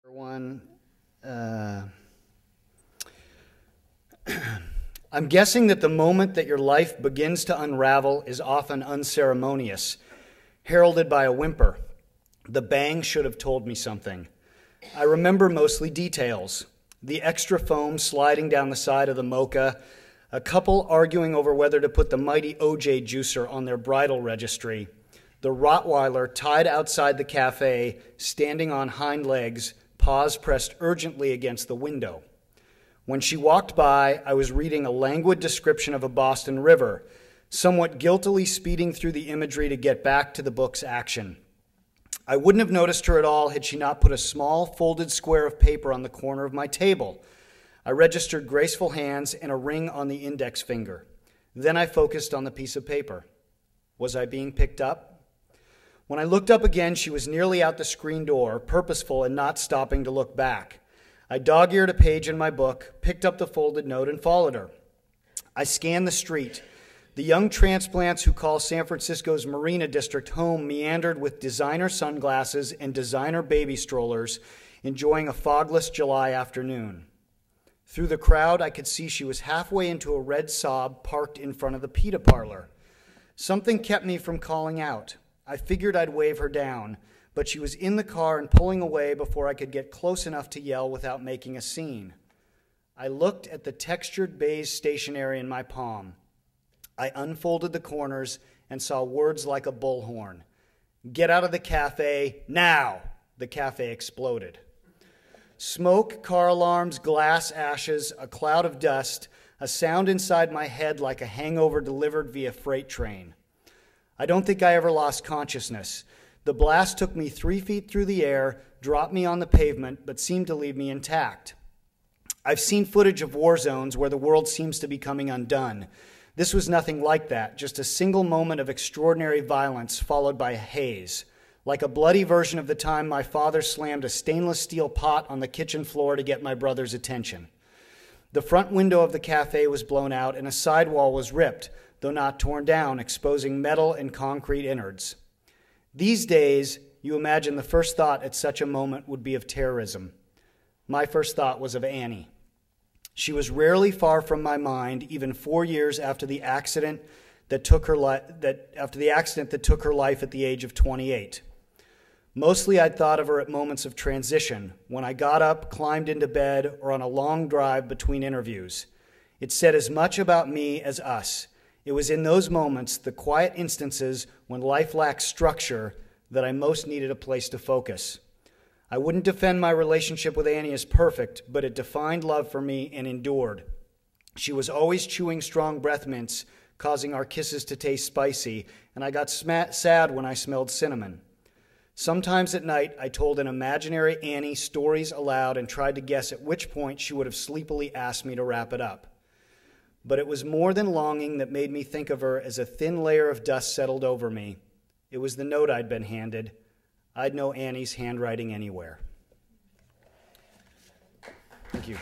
One, I'm guessing that the moment that your life begins to unravel is often unceremonious, heralded by a whimper. The bang should have told me something. I remember mostly details. The extra foam sliding down the side of the mocha, a couple arguing over whether to put the mighty OJ juicer on their bridal registry, the Rottweiler tied outside the cafe, standing on hind legs, paws pressed urgently against the window. When she walked by, I was reading a languid description of a Boston river, somewhat guiltily speeding through the imagery to get back to the book's action. I wouldn't have noticed her at all had she not put a small folded square of paper on the corner of my table. I registered graceful hands and a ring on the index finger. Then I focused on the piece of paper. Was I being picked up? When I looked up again, she was nearly out the screen door, purposeful and not stopping to look back. I dog-eared a page in my book, picked up the folded note, and followed her. I scanned the street. The young transplants who call San Francisco's Marina District home meandered with designer sunglasses and designer baby strollers, enjoying a fogless July afternoon. Through the crowd, I could see she was halfway into a red Saab parked in front of the pita parlor. Something kept me from calling out. I figured I'd wave her down, but she was in the car and pulling away before I could get close enough to yell without making a scene. I looked at the textured beige stationery in my palm. I unfolded the corners and saw words like a bullhorn. Get out of the cafe, now! The cafe exploded. Smoke, car alarms, glass ashes, a cloud of dust, a sound inside my head like a hangover delivered via freight train. I don't think I ever lost consciousness. The blast took me 3 feet through the air, dropped me on the pavement, but seemed to leave me intact. I've seen footage of war zones where the world seems to be coming undone. This was nothing like that, just a single moment of extraordinary violence followed by a haze, like a bloody version of the time my father slammed a stainless steel pot on the kitchen floor to get my brother's attention. The front window of the cafe was blown out and a sidewall was ripped, though not torn down, exposing metal and concrete innards. These days, you imagine the first thought at such a moment would be of terrorism. My first thought was of Annie. She was rarely far from my mind, even 4 years after the accident that took her life at the age of 28. Mostly I'd thought of her at moments of transition, when I got up, climbed into bed, or on a long drive between interviews. It said as much about me as us. It was in those moments, the quiet instances when life lacks structure, that I most needed a place to focus. I wouldn't defend my relationship with Annie as perfect, but it defined love for me and endured. She was always chewing strong breath mints, causing our kisses to taste spicy, and I got sad when I smelled cinnamon. Sometimes at night, I told an imaginary Annie stories aloud and tried to guess at which point she would have sleepily asked me to wrap it up. But it was more than longing that made me think of her as a thin layer of dust settled over me. It was the note I'd been handed. I'd know Annie's handwriting anywhere. Thank you.